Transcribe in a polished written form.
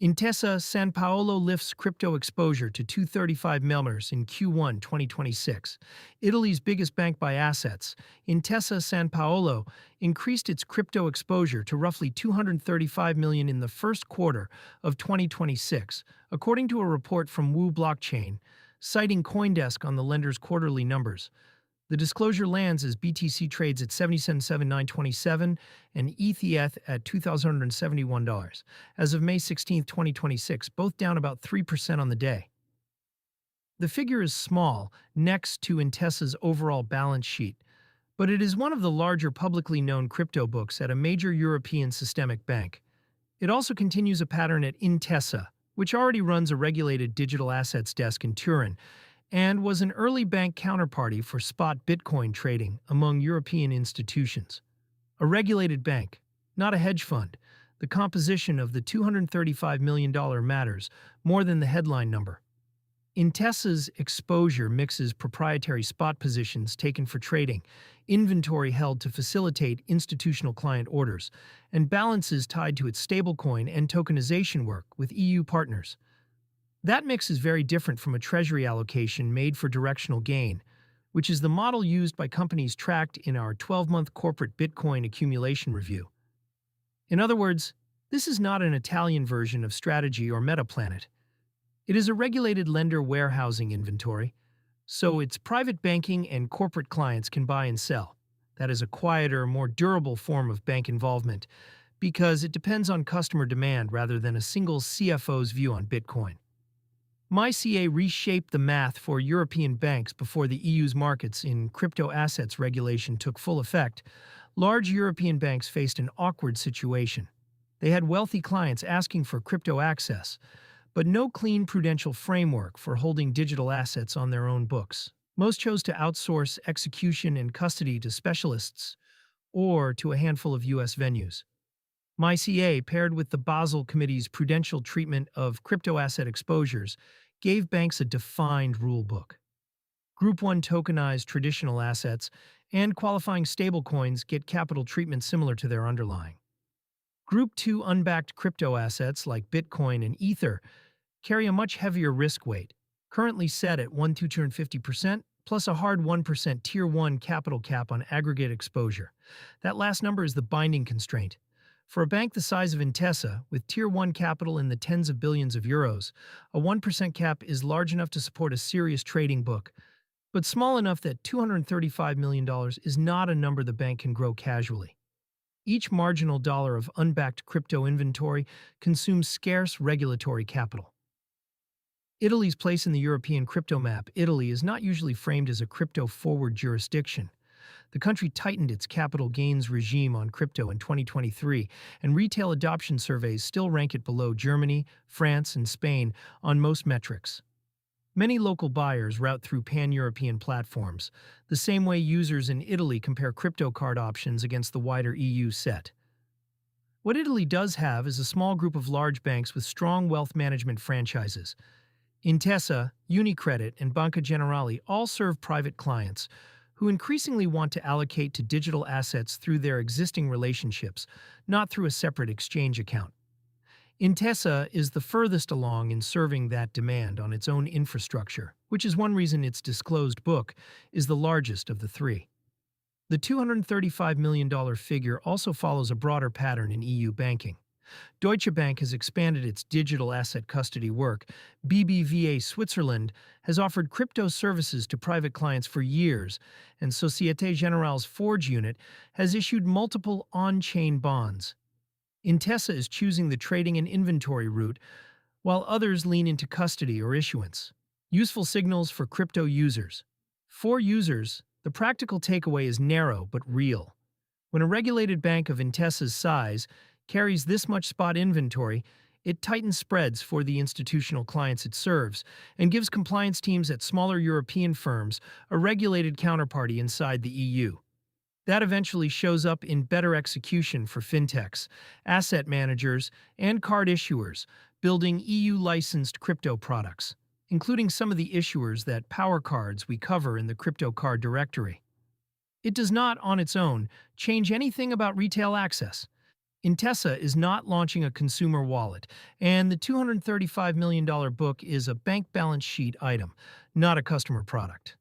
Intesa Sanpaolo lifts crypto exposure to 235 millimeters in Q1 2026. Italy's biggest bank by assets, Intesa Sanpaolo, increased its crypto exposure to roughly 235 million in the first quarter of 2026, according to a report from Wu Blockchain, citing CoinDesk on the lender's quarterly numbers. The disclosure lands as BTC trades at 77,7927 and ETH at $2,171 as of May 16, 2026, both down about 3% on the day. The figure is small next to Intesa's overall balance sheet, but it is one of the larger publicly known crypto books at a major European systemic bank. It also continues a pattern at Intesa, which already runs a regulated digital assets desk in Turin, and was an early bank counterparty for spot Bitcoin trading among European institutions. A regulated bank, not a hedge fund, the composition of the $235 million matters more than the headline number. Intesa's exposure mixes proprietary spot positions taken for trading, inventory held to facilitate institutional client orders, and balances tied to its stablecoin and tokenization work with EU partners. That mix is very different from a treasury allocation made for directional gain, which is the model used by companies tracked in our 12-month corporate Bitcoin accumulation review. In other words, this is not an Italian version of Strategy or MetaPlanet. It is a regulated lender warehousing inventory, so its private banking and corporate clients can buy and sell. That is a quieter, more durable form of bank involvement because it depends on customer demand rather than a single CFO's view on Bitcoin. MiCA reshaped the math for European banks before the EU's markets in crypto assets regulation took full effect. Large European banks faced an awkward situation. They had wealthy clients asking for crypto access, but no clean prudential framework for holding digital assets on their own books. Most chose to outsource execution and custody to specialists or to a handful of U.S. venues. MiCA, paired with the Basel Committee's prudential treatment of crypto asset exposures, gave banks a defined rulebook. Group 1 tokenized traditional assets and qualifying stablecoins get capital treatment similar to their underlying. Group 2 unbacked crypto assets like Bitcoin and Ether carry a much heavier risk weight, currently set at 250%, plus a hard 1% Tier 1 capital cap on aggregate exposure. That last number is the binding constraint. For a bank the size of Intesa, with Tier 1 capital in the tens of billions of euros, a 1% cap is large enough to support a serious trading book, but small enough that $235 million is not a number the bank can grow casually. Each marginal dollar of unbacked crypto inventory consumes scarce regulatory capital. Italy's place in the European crypto map. Italy is not usually framed as a crypto-forward jurisdiction. The country tightened its capital gains regime on crypto in 2023, and retail adoption surveys still rank it below Germany, France, and Spain on most metrics. Many local buyers route through pan-European platforms, the same way users in Italy compare crypto card options against the wider EU set. What Italy does have is a small group of large banks with strong wealth management franchises. Intesa, UniCredit, and Banca Generali all serve private clients, who increasingly want to allocate to digital assets through their existing relationships, not through a separate exchange account. Intesa is the furthest along in serving that demand on its own infrastructure, which is one reason its disclosed book is the largest of the three. The $235 million figure also follows a broader pattern in EU banking. Deutsche Bank has expanded its digital asset custody work. BBVA Switzerland has offered crypto services to private clients for years, and Societe Generale's Forge unit has issued multiple on-chain bonds. Intesa is choosing the trading and inventory route, while others lean into custody or issuance. Useful signals for crypto users. For users, the practical takeaway is narrow but real. When a regulated bank of Intesa's size carries this much spot inventory, it tightens spreads for the institutional clients it serves and gives compliance teams at smaller European firms a regulated counterparty inside the EU. That eventually shows up in better execution for fintechs, asset managers, and card issuers building EU-licensed crypto products, including some of the issuers that power cards we cover in the crypto card directory. It does not, on its own, change anything about retail access. Intesa is not launching a consumer wallet, and the $235 million book is a bank balance sheet item, not a customer product.